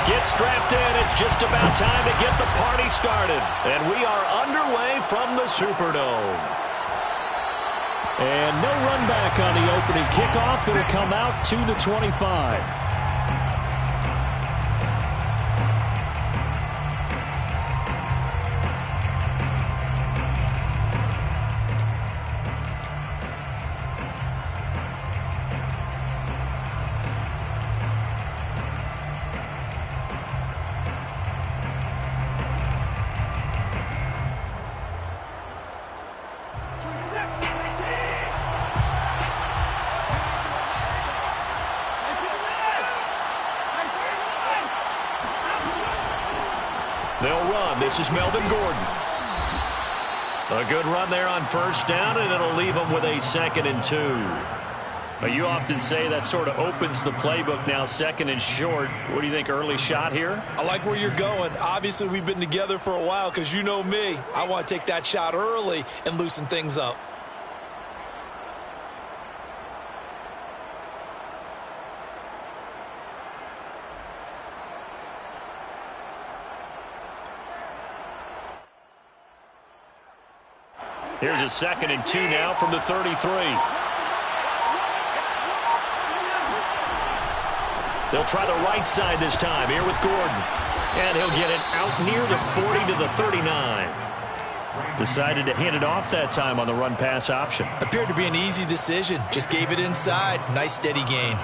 Gets strapped in. It's just about time to get the party started. And we are underway from the Superdome. And no run back on the opening kickoff. It'll come out to the 25. They'll run. This is Melvin Gordon. A good run there on first down, and it'll leave them with a 2nd and 2. You often say that sort of opens the playbook now, 2nd and short. What do you think, early shot here? I like where you're going. Obviously, we've been together for a while because you know me. I want to take that shot early and loosen things up. Here's a 2nd and 2 now from the 33. They'll try the right side this time here with Gordon. And he'll get it out near the 40 to the 39. Decided to hand it off that time on the run-pass option. Appeared to be an easy decision. Just gave it inside. Nice steady gain.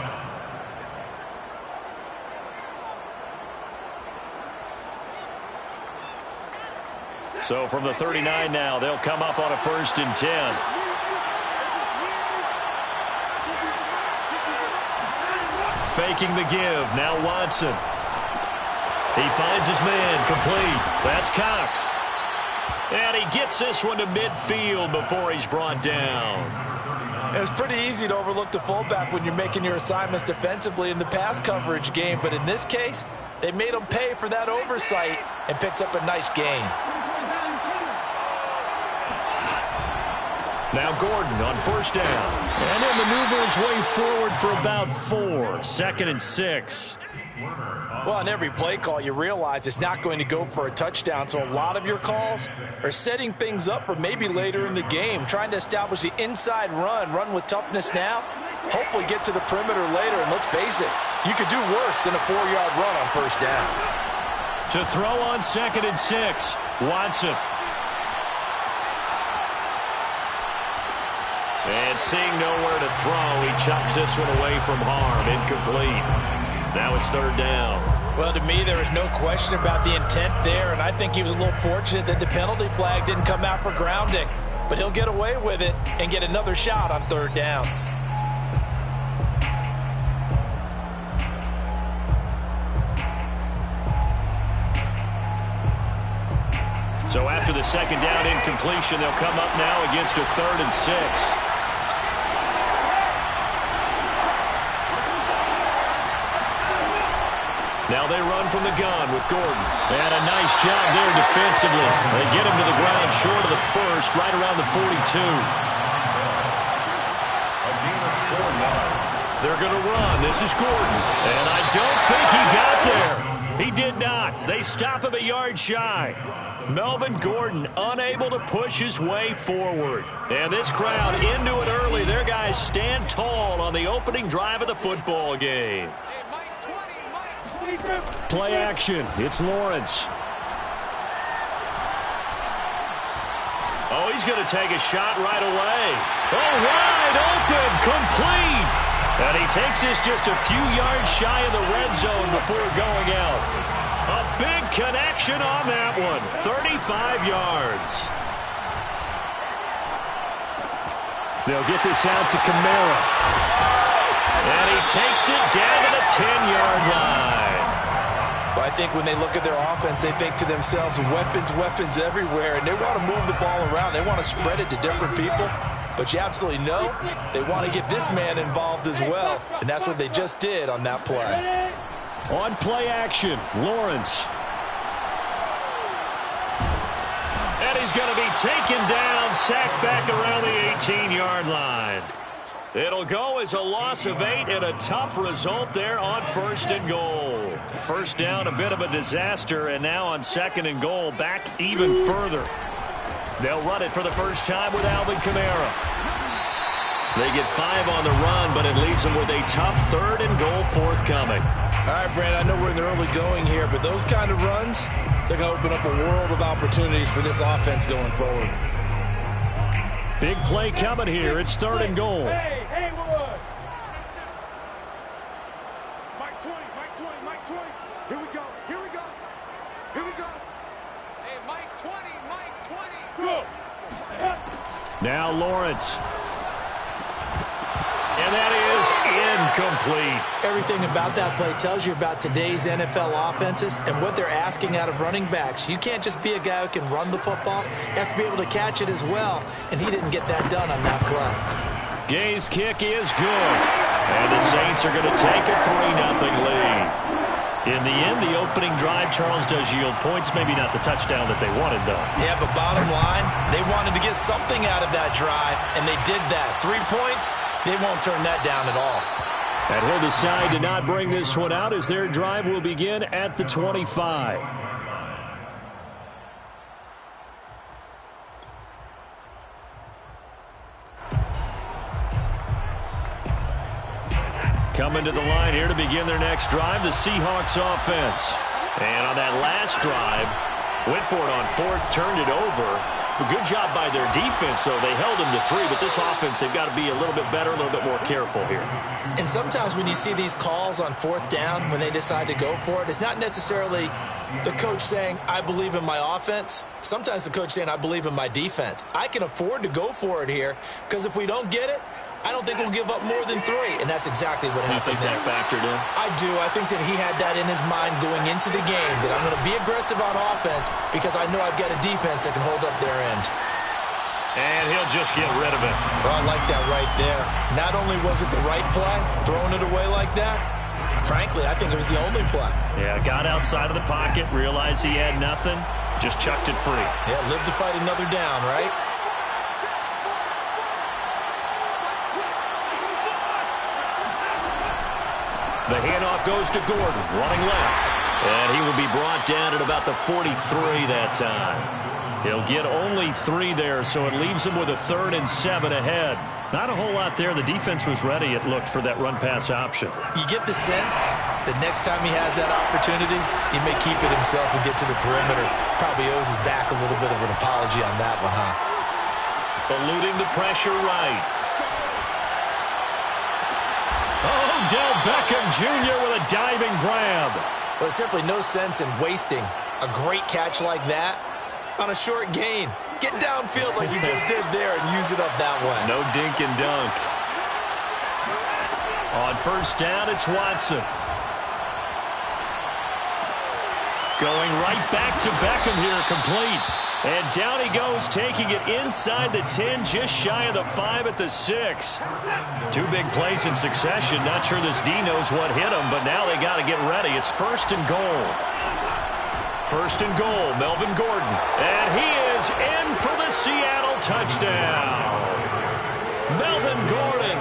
So from the 39 now, they'll come up on a 1st and 10. Faking the give. Now Watson. He finds his man complete. That's Cox. And he gets this one to midfield before he's brought down. It's pretty easy to overlook the fullback when you're making your assignments defensively in the pass coverage game. But in this case, they made him pay for that oversight and picks up a nice gain. Now Gordon on first down. And he'll maneuver his way forward for about 4. 2nd and 6. Well, on every play call, you realize it's not going to go for a touchdown. So a lot of your calls are setting things up for maybe later in the game, trying to establish the inside run with toughness now. Hopefully get to the perimeter later. And let's face it, you could do worse than a 4-yard run on first down. To throw on 2nd and 6, Watson. And seeing nowhere to throw, he chucks this one away from harm. Incomplete. Now it's 3rd down. Well, to me, there is no question about the intent there, and I think he was a little fortunate that the penalty flag didn't come out for grounding. But he'll get away with it and get another shot on 3rd down. So after the 2nd down incompletion, they'll come up now against a 3rd and 6. Now they run from the gun with Gordon. And a nice job there defensively. They get him to the ground short of the 1st, right around the 42. They're going to run. This is Gordon. And I don't think he got there. He did not. They stop him a yard shy. Melvin Gordon unable to push his way forward. And this crowd into it early. Their guys stand tall on the opening drive of the football game. Play action. It's Lawrence. Oh, he's going to take a shot right away. Oh, wide open. Complete. And he takes this just a few yards shy of the red zone before going out. A big connection on that one. 35 yards. They'll get this out to Kamara. And he takes it down to the 10-yard line. But I think when they look at their offense, they think to themselves, weapons, weapons everywhere. And they want to move the ball around. They want to spread it to different people. But you absolutely know they want to get this man involved as well. And that's what they just did on that play. On play action, Lawrence. And he's going to be taken down, sacked back around the 18-yard line. It'll go as a loss of 8 and a tough result there on 1st and goal. First down, a bit of a disaster, and now on 2nd and goal, back even further. They'll run it for the first time with Alvin Kamara. They get 5 on the run, but it leaves them with a tough 3rd and goal forthcoming. All right, Brand, I know we're in the early going here, but those kind of runs, they're going to open up a world of opportunities for this offense going forward. Big play coming here. It's 3rd and goal. Hey, Haywood! Mike 20, Mike 20, Mike 20. Here we go, here we go, here we go. Hey, Mike 20, Mike 20. Go! Now Lawrence. And that is incomplete. Everything about that play tells you about today's NFL offenses and what they're asking out of running backs. You can't just be a guy who can run the football. You have to be able to catch it as well, and he didn't get that done on that play. Gay's kick is good. And the Saints are going to take a 3-0 lead. In the end, the opening drive, Charles, does yield points. Maybe not the touchdown that they wanted, though. Yeah, but bottom line, they wanted to get something out of that drive, and they did that. 3 points, they won't turn that down at all. And he'll decide to not bring this one out as their drive will begin at the 25. Coming to the line here to begin their next drive, the Seahawks offense. And on that last drive, went for it on 4th, turned it over. A good job by their defense, though. They held them to 3, but this offense, they've got to be a little bit better, a little bit more careful here. And sometimes when you see these calls on 4th down, when they decide to go for it, it's not necessarily the coach saying, I believe in my offense. Sometimes the coach saying, I believe in my defense. I can afford to go for it here, because if we don't get it, I don't think we'll give up more than 3, and that's exactly what happened. You think that factored in? I do. I think that he had that in his mind going into the game, that I'm going to be aggressive on offense because I know I've got a defense that can hold up their end. And he'll just get rid of it. Well, I like that right there. Not only was it the right play, throwing it away like that, frankly, I think it was the only play. Yeah, got outside of the pocket, realized he had nothing, just chucked it free. Yeah, live to fight another down, right? The handoff goes to Gordon, running left. And he will be brought down at about the 43 that time. He'll get only 3 there, so it leaves him with a 3rd and 7 ahead. Not a whole lot there. The defense was ready, it looked, for that run-pass option. You get the sense that next time he has that opportunity, he may keep it himself and get to the perimeter. Probably owes his back a little bit of an apology on that one, huh? Eluding the pressure right. Odell Beckham Jr. with a diving grab. Well, there's simply no sense in wasting a great catch like that on a short gain. Get downfield like you just did there and use it up that way. No dink and dunk. On 1st down, it's Watson. Going right back to Beckham here, complete. And down he goes, taking it inside the 10, just shy of the 5 at the 6. 2 big plays in succession. Not sure this D knows what hit him, but now they got to get ready. It's 1st and goal. 1st and goal, Melvin Gordon. And he is in for the Seattle touchdown. Melvin Gordon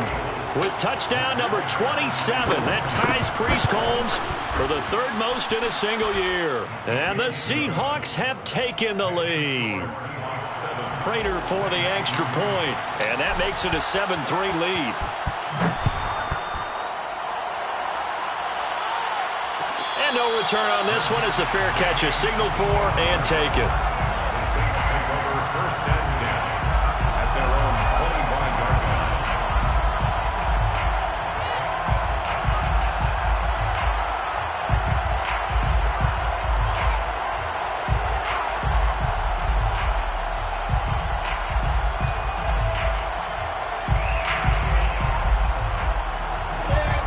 with touchdown number 27. That ties Priest Holmes for the 3rd most in a single year. And the Seahawks have taken the lead. Prater for the extra point, and that makes it a 7-3 lead. And no return on this one as the fair catch is signaled for and taken. The Saints take over 1st and 10 at their own 25-yard line.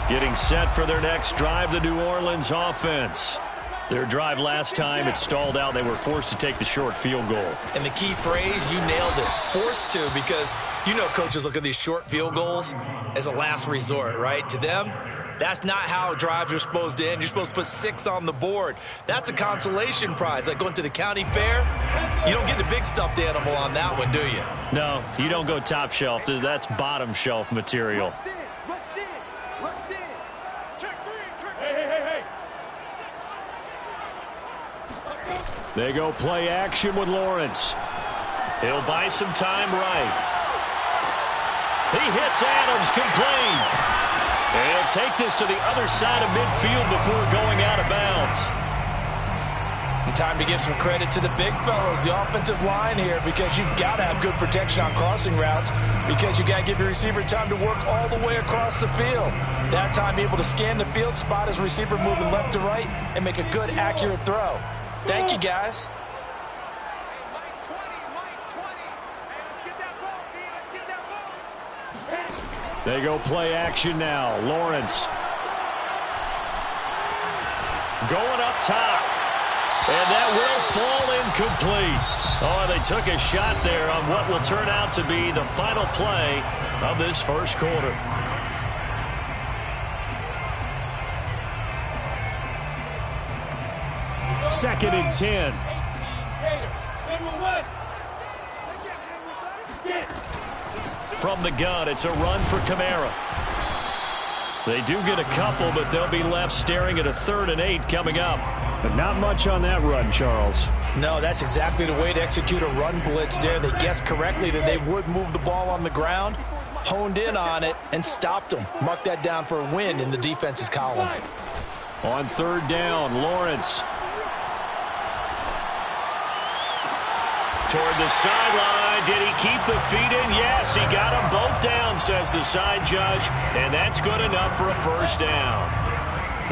Getting set for their next drive, the New Orleans offense. Their drive last time, it stalled out. They were forced to take the short field goal. And the key phrase, you nailed it. Forced to, because you know coaches look at these short field goals as a last resort, right? To them, that's not how drives are supposed to end. You're supposed to put 6 on the board. That's a consolation prize. Like going to the county fair, you don't get the big stuffed animal on that one, do you? No, you don't go top shelf. That's bottom shelf material. Rush in. Check 3. Hey. They go play action with Lawrence. He'll buy some time right. He hits Adams complete. And he'll take this to the other side of midfield before going out of bounds. Time to give some credit to the big fellows, the offensive line here, because you've got to have good protection on crossing routes, because you got to give your receiver time to work all the way across the field. That time, be able to scan the field, spot his receiver moving left to right, and make a good, accurate throw. Thank you, guys. They go play action now. Lawrence going up top. And that will fall incomplete. Oh, they took a shot there on what will turn out to be the final play of this first quarter. Second and 10. From the gun, it's a run for Kamara. They do get a couple, but they'll be left staring at a 3rd and 8 coming up. But not much on that run, Charles. No, that's exactly the way to execute a run blitz there. They guessed correctly that they would move the ball on the ground, honed in on it, and stopped them. Mark that down for a win in the defense's column. On 3rd down, Lawrence. Toward the sideline. Did he keep the feet in? Yes, he got them both down, says the side judge. And that's good enough for a first down.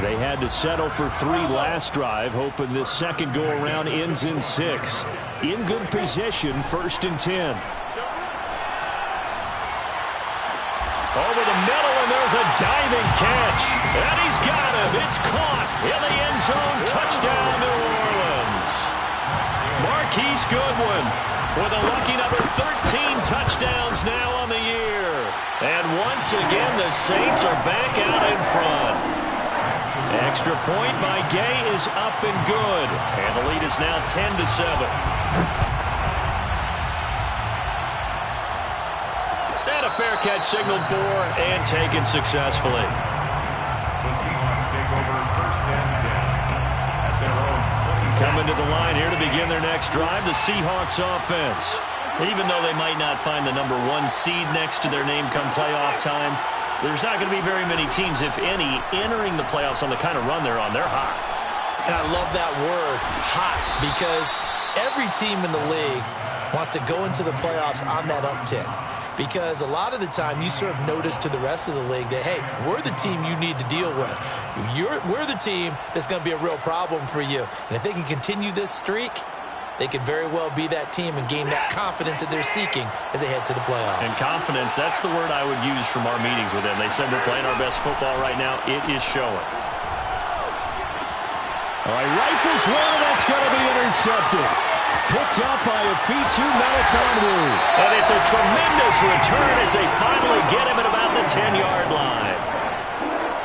They had to settle for 3 last drive, hoping this second go-around ends in 6. In good position, 1st and 10. Over the middle, and there's a diving catch. And he's got him. It's caught in the end zone. Touchdown, New Orleans. Marquise Goodwin with a lucky number 13 touchdowns now on the year. And once again, the Saints are back out in front. Extra point by Gay is up and good. And the lead is now 10-7. And a fair catch signaled for and taken successfully. The Seahawks take over 1st and 10 at their own 20. Coming to the line here to begin their next drive, the Seahawks offense. Even though they might not find the number 1 seed next to their name come playoff time, there's not going to be very many teams, if any, entering the playoffs on the kind of run they're on. They're hot. And I love that word, hot, because every team in the league wants to go into the playoffs on that uptick. Because a lot of the time you serve notice to the rest of the league that, hey, we're the team you need to deal with. We're the team that's going to be a real problem for you. And if they can continue this streak, they could very well be that team and gain that confidence that they're seeking as they head to the playoffs. And confidence, that's the word I would use from our meetings with them. They said we're playing our best football right now. It is showing. All right, rifles one, that's going to be intercepted. Picked up by Afitu Melifonwu. And it's a tremendous return as they finally get him at about the 10-yard line.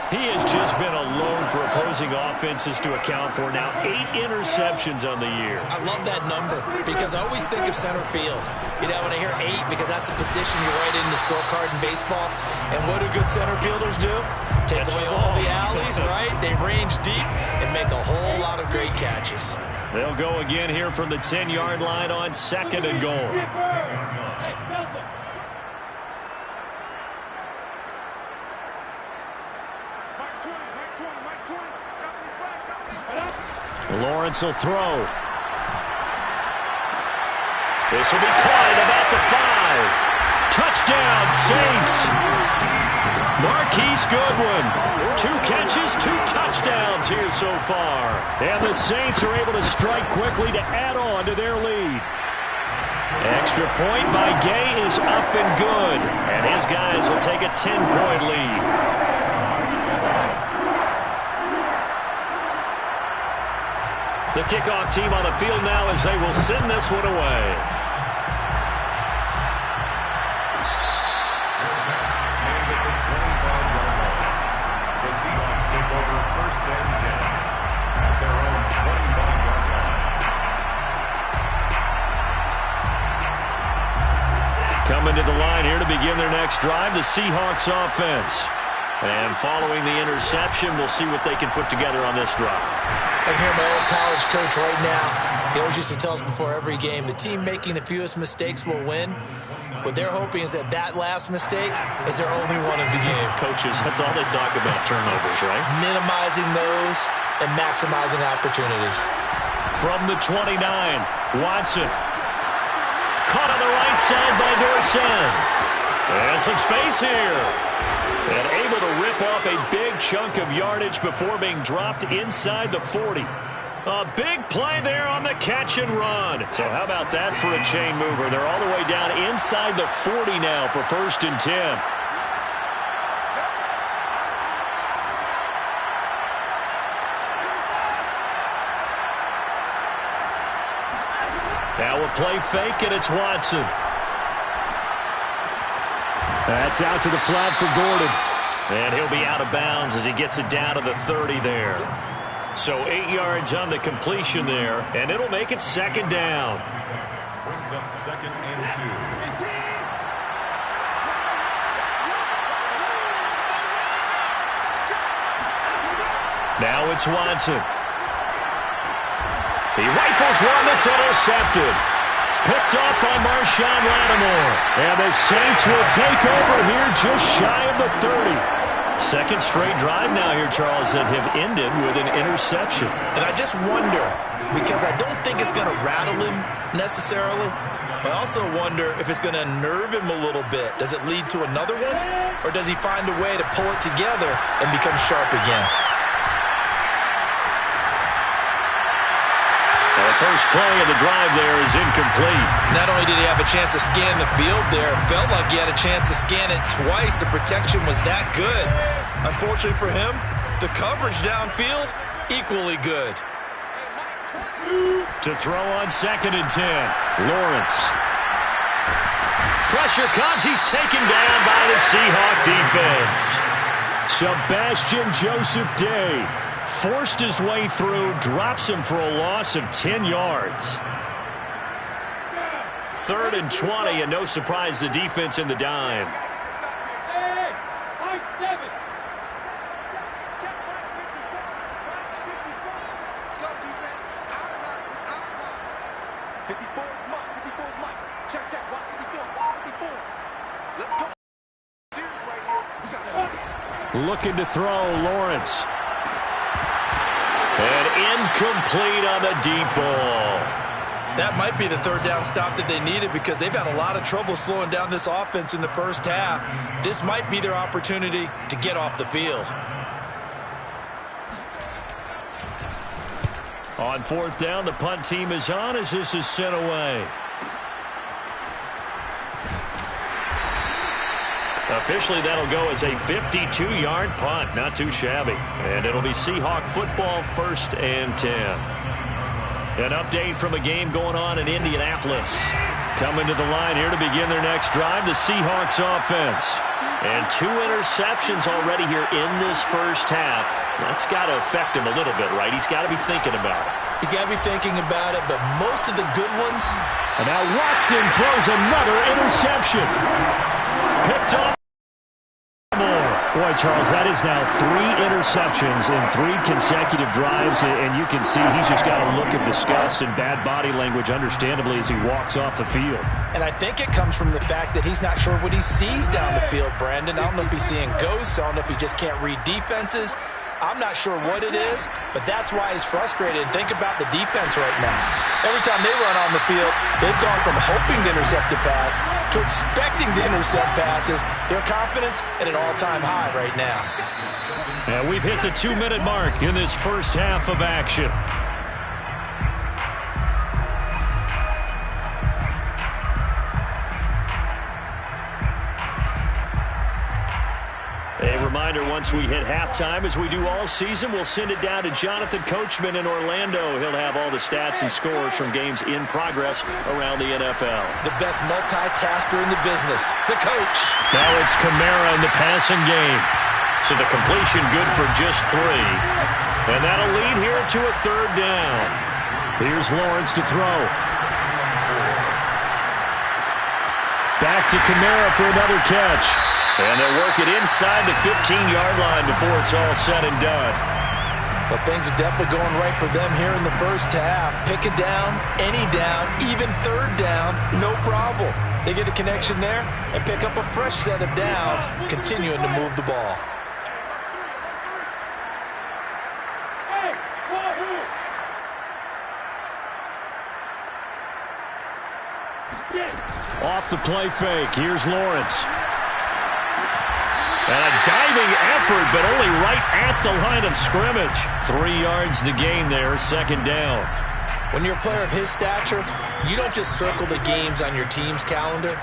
He has just been a load for opposing offenses to account for now. 8 interceptions on the year. I love that number because I always think of center field. You know, when I hear 8, because that's the position you write in the scorecard in baseball. And what do good center fielders do? Take away all the alleys, right? They range deep and make a whole lot of great catches. They'll go again here from the 10-yard line on 2nd and goal. Lawrence will throw. This will be caught at about the 5. Touchdown, Saints. Marquise Goodwin. 2 catches, 2 touchdowns here so far. And the Saints are able to strike quickly to add on to their lead. Extra point by Gay is up and good. And his guys will take a 10-point lead. The kickoff team on the field now as they will send this one away. The Seahawks take over 1st and 10 at their own 25-yard line. Coming to the line here to begin their next drive, the Seahawks offense. And following the interception, we'll see what they can put together on this drive. I can hear my old college coach right now. He always used to tell us before every game, the team making the fewest mistakes will win. What they're hoping is that last mistake is their only one of the game. Coaches, that's all they talk about, turnovers, right? Minimizing those and maximizing opportunities. From the 29, Watson. Caught on the right side by Dorsett. And some space here. And able to rip off a big chunk of yardage before being dropped inside the 40. A big play there on the catch and run. So how about that for a chain mover? They're all the way down inside the 40 now for 1st and 10. Now a play fake, and it's Watson. That's out to the flat for Gordon. And he'll be out of bounds as he gets it down to the 30 there. So 8 yards on the completion there, and it'll make it 2nd down. Brings up 2nd and 2. Now it's Watson. He rifles one that's intercepted. Picked up by Marshawn Lattimore. And the Saints will take over here just shy of the 30. Second straight drive now here, Charles, that have ended with an interception. And I just wonder, because I don't think it's going to rattle him necessarily, but I also wonder if it's going to unnerve him a little bit. Does it lead to another one? Or does he find a way to pull it together and become sharp again? The first play of the drive there is incomplete. Not only did he have a chance to scan the field there, it felt like he had a chance to scan it twice. The protection was that good. Unfortunately for him, the coverage downfield, equally good. To throw on 2nd and 10, Lawrence. Pressure comes. He's taken down by the Seahawk defense. Sebastian Joseph Day forced his way through, drops him for a loss of 10 yards. 3rd and 20, and no surprise, the defense in the dime. Looking to throw, Lawrence. And incomplete on the deep ball. That might be the 3rd down stop that they needed because they've had a lot of trouble slowing down this offense in the first half. This might be their opportunity to get off the field. On 4th down, the punt team is on as this is sent away. Officially, that'll go as a 52-yard punt. Not too shabby. And it'll be Seahawk football, 1st and 10. An update from a game going on in Indianapolis. Coming to the line here to begin their next drive, the Seahawks offense. And 2 interceptions already here in this first half. That's got to affect him a little bit, right? He's got to be thinking about it. He's got to be thinking about it, but most of the good ones. And now Watson throws another interception. Picked up. Boy, Charles, that is now 3 interceptions in 3 consecutive drives, and you can see he's just got a look of disgust and bad body language, understandably, as he walks off the field. And I think it comes from the fact that he's not sure what he sees down the field, Brandon. I don't know if he's seeing ghosts. I don't know if he just can't read defenses. I'm not sure what it is, but that's why he's frustrated. And think about the defense right now. Every time they run on the field, they've gone from hoping to intercept a pass to expecting to intercept passes. Their confidence at an all-time high right now. And we've hit the 2-minute mark in this first half of action. A reminder, once we hit halftime, as we do all season, we'll send it down to Jonathan Coachman in Orlando. He'll have all the stats and scores from games in progress around the NFL. The best multitasker in the business, the coach. Now it's Kamara in the passing game. So the completion good for just 3. And that'll lead here to a 3rd down. Here's Lawrence to throw. Back to Kamara for another catch. And they'll work it inside the 15-yard line before it's all said and done. Well, things are definitely going right for them here in the first half. Pick a down, any down, even third down, no problem. They get a connection there and pick up a fresh set of downs, continuing to move the ball. Off the play fake. Here's Lawrence. And a diving effort, but only right at the line of scrimmage. 3 yards the gain there, second down. When you're a player of his stature, you don't just circle the games on your team's calendar.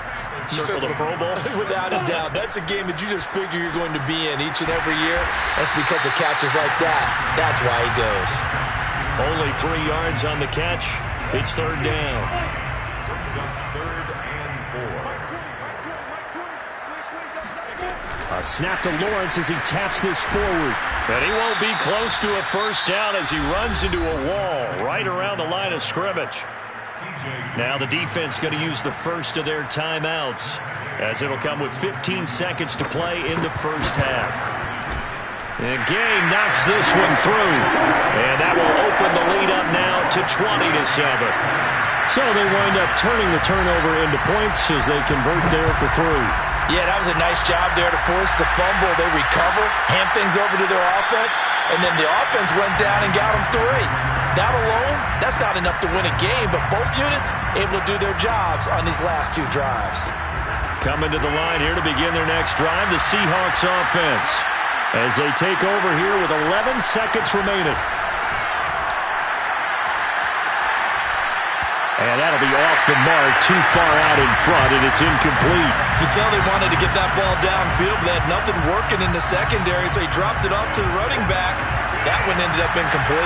You Circle the Pro Bowl? Without a doubt. That's a game that you just figure you're going to be in each and every year. That's because of catches like that. That's why he goes. Only 3 yards on the catch. It's third down. Brings up 3rd and 4. A snap to Lawrence as he taps this forward. And he won't be close to a first down as he runs into a wall right around the line of scrimmage. Now the defense going to use the first of their timeouts, as it'll come with 15 seconds to play in the first half. And Gay knocks this one through. And that will open the lead up now to 20-7. So they wind up turning the turnover into points as they convert there for 3. Yeah, that was a nice job there to force the fumble. They recover, hand things over to their offense, and then the offense went down and got them 3. That alone, that's not enough to win a game, but both units able to do their jobs on these last 2 drives. Coming to the line here to begin their next drive, the Seahawks offense, as they take over here with 11 seconds remaining. And that'll be off the mark, too far out in front, and it's incomplete. You can tell they wanted to get that ball downfield, but they had nothing working in the secondary, so he dropped it off to the running back. That one ended up incomplete.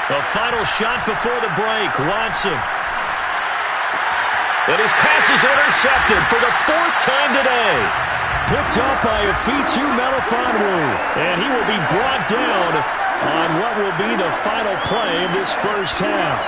The final shot before the break, Watson. And his pass is intercepted for the 4th time today. Picked up by Afitu Melifonwu. And he will be brought down on what will be the final play of this first half.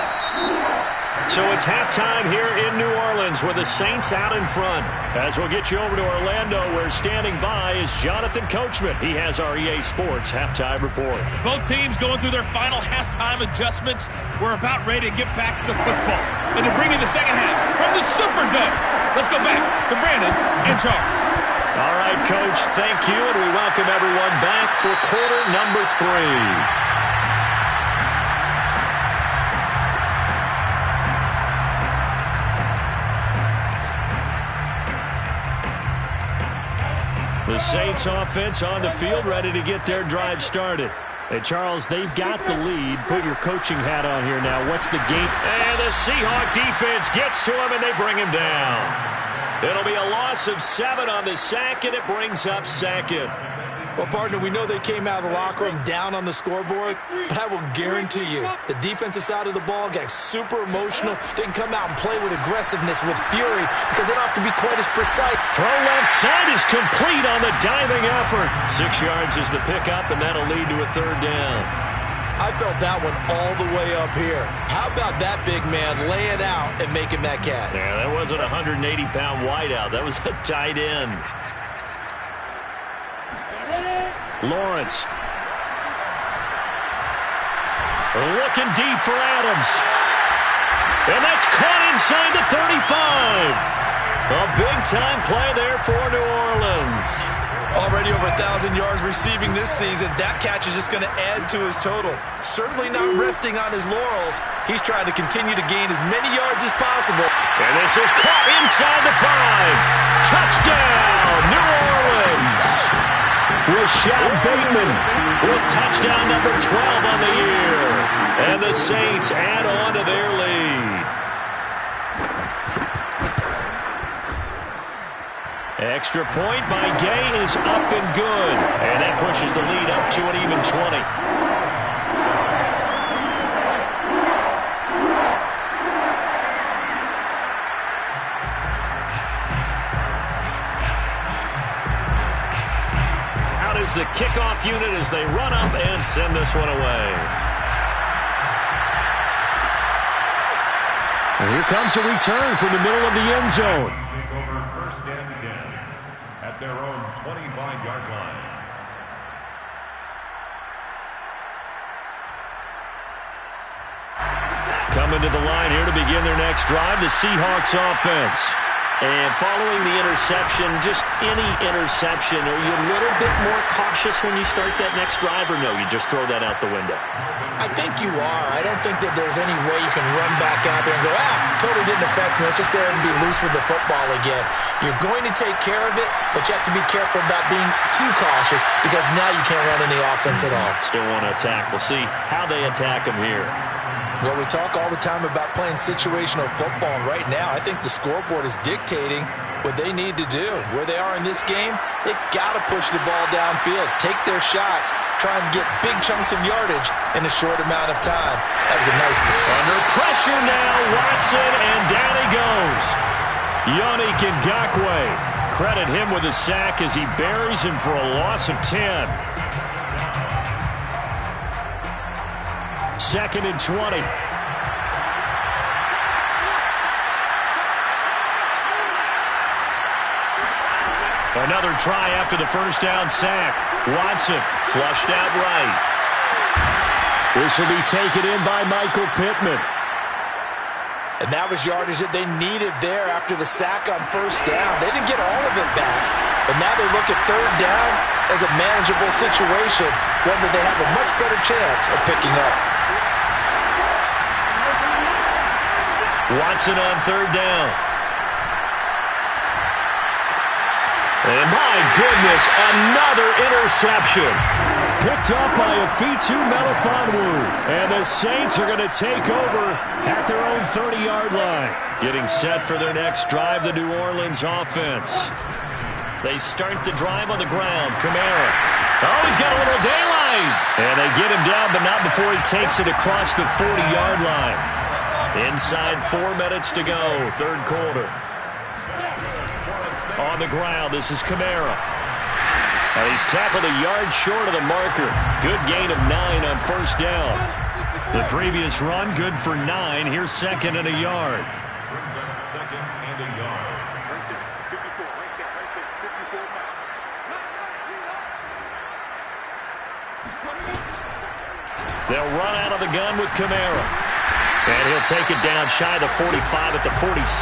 So it's halftime here in New Orleans with the Saints out in front. As we'll get you over to Orlando, where standing by is Jonathan Coachman. He has our EA Sports halftime report. Both teams going through their final halftime adjustments. We're about ready to get back to football. And to bring in the second half from the Superdome, let's go back to Brandon and Charles. All right, Coach, thank you, and we welcome everyone back for quarter number 3. The Saints offense on the field, ready to get their drive started. Hey, Charles, they've got the lead. Put your coaching hat on here now. What's the game? And the Seahawk defense gets to him, and they bring him down. It'll be a loss of 7 on the sack, and it brings up second. Well, partner, we know they came out of the locker room down on the scoreboard, but I will guarantee you the defensive side of the ball got super emotional. They can come out and play with aggressiveness, with fury, because they don't have to be quite as precise. Throw left side is complete on the diving effort. 6 yards is the pickup, and that'll lead to a third down. I felt that one all the way up here. How about that big man laying out and making that catch? Yeah, that wasn't a 180-pound wideout. That was a tight end. Lawrence. Looking deep for Adams. And that's caught inside the 35. A big-time play there for New Orleans. Already over 1,000 yards receiving this season. That catch is just going to add to his total. Certainly not resting on his laurels. He's trying to continue to gain as many yards as possible. And this is caught inside the 5. Touchdown, New Orleans. Rashad Bateman with touchdown number 12 on the year. And the Saints add on to their lead. Extra point by Gay is up and good. And that pushes the lead up to an even 20. Out is the kickoff unit as they run up and send this one away. And here comes a return from the middle of the end zone. Take over first and 10 at their own 25-yard line. Coming to the line here to begin their next drive, the Seahawks offense. And following the interception, just any interception, are you a little bit more cautious when you start that next drive, or no, you just throw that out the window? I think you are. I don't think that there's any way you can run back out there and go, totally didn't affect me. Let's just go ahead and be loose with the football again. You're going to take care of it, but you have to be careful about being too cautious because now you can't run any offense at all. Still want to attack. We'll see how they attack them here. Well, we talk all the time about playing situational football, and right now I think the scoreboard is dictating what they need to do. Where they are in this game, they've got to push the ball downfield, take their shots, try and get big chunks of yardage in a short amount of time. That was a nice play. Under pressure now, Watson, and down he goes. Yannick Ngakoue. Credit him with a sack as he buries him for a loss of 10. 2nd and 20. Another try after the first down sack. Watson flushed out right. This will be taken in by Michael Pittman. And that was yardage that they needed there after the sack on first down. They didn't get all of it back, but now they look at third down as a manageable situation, one that they have a much better chance of picking up. Watson on third down. And my goodness, another interception. Picked up by Afitu Melifonwu. And the Saints are going to take over at their own 30-yard line. Getting set for their next drive, the New Orleans offense. They start the drive on the ground. Kamara. Oh, he's got a little daylight. And they get him down, but not before he takes it across the 40-yard line. Inside 4 minutes to go, third quarter. On the ground, this is Kamara. And he's tackled a yard short of the marker. Good gain of 9 on first down. The previous run, good for 9. Here's 2nd and a yard. Brings up 2nd and a yard. Right there, 54, right there, 54 now. They'll run out of the gun with Kamara. And he'll take it down shy of the 45 at the 46.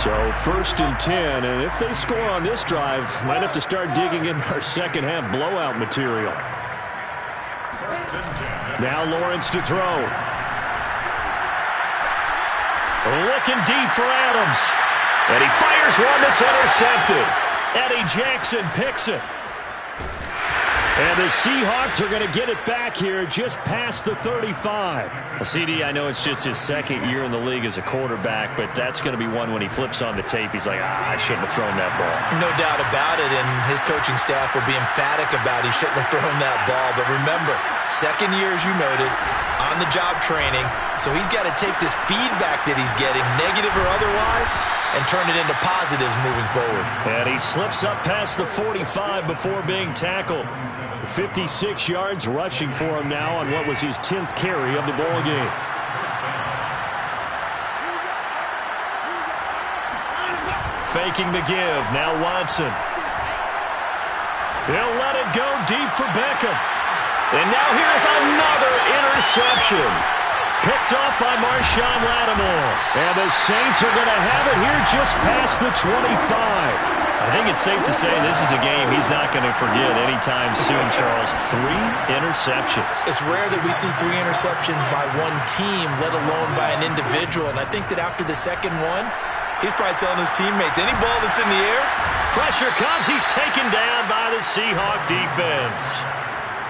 So 1st and 10, and if they score on this drive, might have to start digging in our second half blowout material. Now Lawrence to throw. Looking deep for Adams. And he fires one that's intercepted. Eddie Jackson picks it. And the Seahawks are going to get it back here just past the 35. CD, I know it's just his 2nd year in the league as a quarterback, but that's going to be one when he flips on the tape. He's like, I shouldn't have thrown that ball. No doubt about it, and his coaching staff will be emphatic about he shouldn't have thrown that ball. But remember, 2nd year, as you noted, on-the-job training, so he's got to take this feedback that he's getting, negative or otherwise, and turn it into positives moving forward. And he slips up past the 45 before being tackled. 56 yards rushing for him now on what was his 10th carry of the ball game. Faking the give. Now Watson. He'll let it go deep for Beckham. And now here's another interception. Picked off by Marshawn Lattimore. And the Saints are going to have it here just past the 25. I think it's safe to say this is a game he's not going to forget anytime soon, Charles. 3 interceptions. It's rare that we see 3 interceptions by one team, let alone by an individual. And I think that after the second one, he's probably telling his teammates, any ball that's in the air, pressure comes. He's taken down by the Seahawk defense.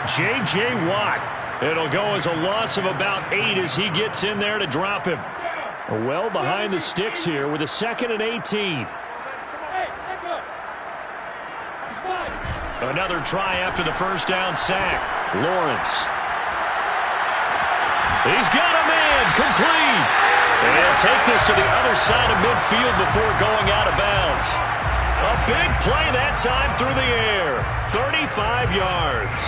J.J. Watt. It'll go as a loss of about 8 as he gets in there to drop him. Well behind the sticks here with a 2nd and 18. Another try after the first down sack. Lawrence. He's got a man complete. And take this to the other side of midfield before going out of bounds. A big play that time through the air. 35 yards.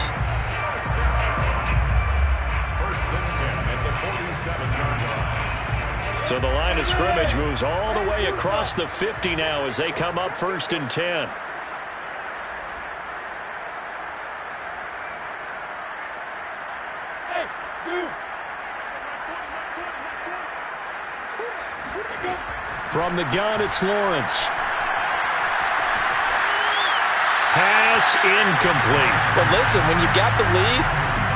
First and 10 at the 47-yard line. So the line of scrimmage moves all the way across the 50 now as they come up 1st and 10. From the gun, it's Lawrence. Pass incomplete. Well, listen, when you got the lead,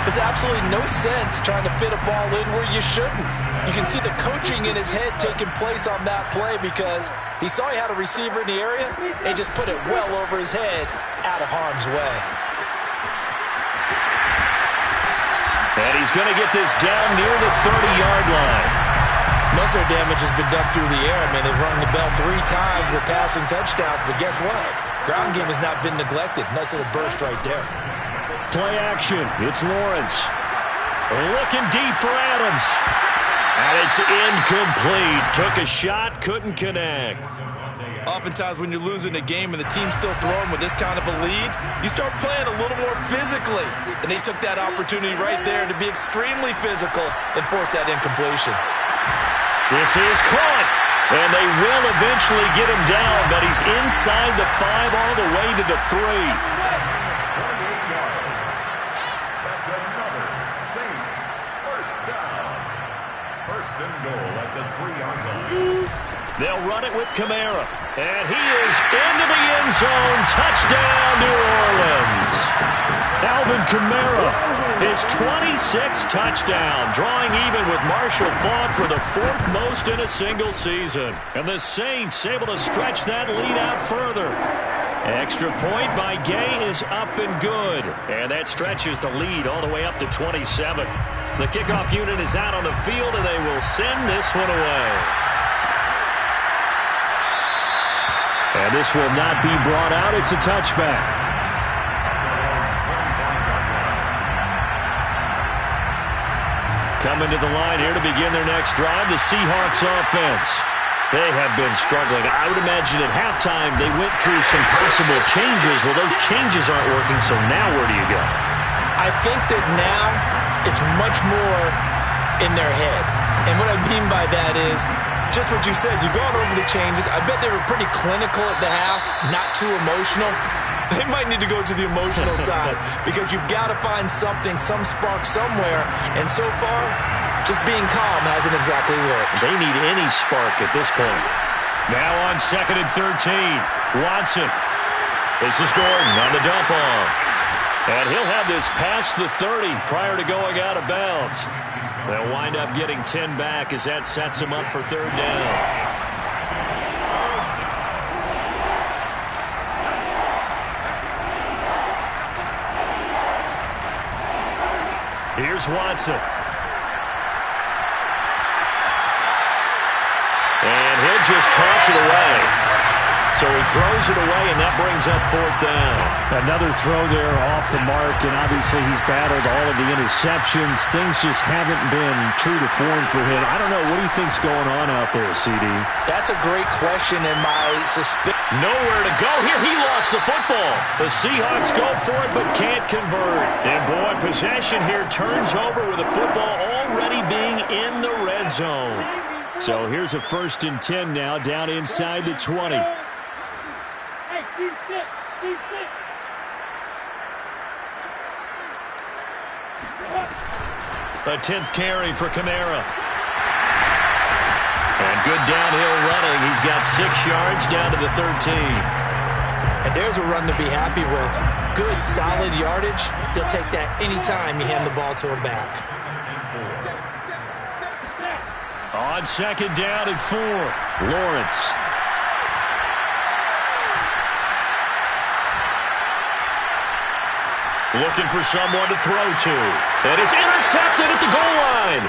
there's absolutely no sense trying to fit a ball in where you shouldn't. You can see the coaching in his head taking place on that play because he saw he had a receiver in the area and just put it well over his head out of harm's way. And he's going to get this down near the 30-yard line. Most of their damage has been done through the air. I mean, they've rung the bell 3 times with passing touchdowns, but guess what? Ground game has not been neglected. Nice little burst right there. Play action. It's Lawrence. Looking deep for Adams. And it's incomplete. Took a shot, couldn't connect. Oftentimes when you're losing a game and the team's still throwing with this kind of a lead, you start playing a little more physically. And they took that opportunity right there to be extremely physical and force that incompletion. This is caught. And they will eventually get him down, but he's inside the 5 all the way to the 3. 28 yards. That's another Saints first down. 1st and goal at the 3-yard line. They'll run it with Kamara. And he is into the end zone. Touchdown, New Orleans. Alvin Kamara, his 26th touchdown, drawing even with Marshall Faulk for the 4th most in a single season. And the Saints able to stretch that lead out further. Extra point by Gay is up and good. And that stretches the lead all the way up to 27. The kickoff unit is out on the field, and they will send this one away. And this will not be brought out. It's a touchback. Coming to the line here to begin their next drive, the Seahawks offense. They have been struggling. I would imagine at halftime they went through some possible changes. Well, those changes aren't working, so now where do you go? I think that now it's much more in their head. And what I mean by that is just what you said. You've gone over the changes. I bet they were pretty clinical at the half, not too emotional. They might need to go to the emotional side because you've got to find something, some spark somewhere. And so far, just being calm hasn't exactly worked. They need any spark at this point. Now on 2nd and 13, Watson. This is Gordon on the dump off. And he'll have this past the 30 prior to going out of bounds. They'll wind up getting 10 back as that sets him up for 3rd down. Here's Watson. And he'll just toss it away. So he throws it away, and that brings up 4th down. Another throw there off the mark, and obviously he's battled all of the interceptions. Things just haven't been true to form for him. I don't know. What do you think's going on out there, CD? That's a great question, and my suspicion. Nowhere to go here. He lost the football. The Seahawks go for it, but can't convert. And boy, possession here turns over with the football already being in the red zone. So here's a 1st and 10 now, down inside the 20. A 10th carry for Kamara. And good downhill running. He's got 6 yards down to the 13. And there's a run to be happy with. Good, solid yardage. He'll take that anytime you hand the ball to him back. On 2nd down and 4, Lawrence. Looking for someone to throw to. And it's intercepted at the goal line.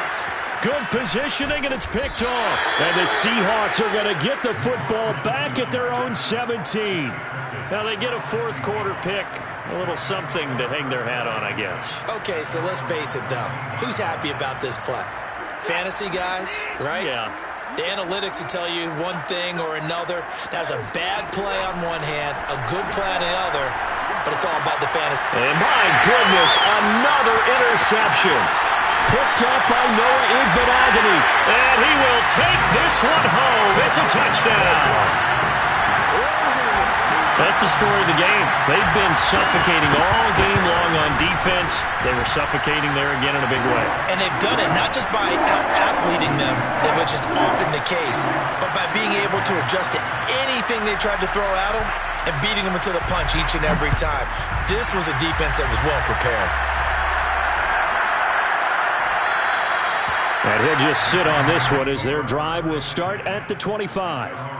Good positioning, and it's picked off. And the Seahawks are going to get the football back at their own 17. Now they get a 4th quarter pick. A little something to hang their hat on, I guess. Okay, so let's face it, though. Who's happy about this play? Fantasy guys, right? Yeah. The analytics will tell you one thing or another. That's a bad play on one hand, a good play on the other, but it's all about the fantasy. And my goodness, another interception. Picked up by Noah Igbinoghene. And he will take this one home. It's a touchdown. That's the story of the game. They've been suffocating all game long on defense. They were suffocating there again in a big way. And they've done it not just by out-athleting them, which is often the case, but by being able to adjust to anything they tried to throw at them and beating them into the punch each and every time. This was a defense that was well prepared. And he'll just sit on this one as their drive will start at the 25.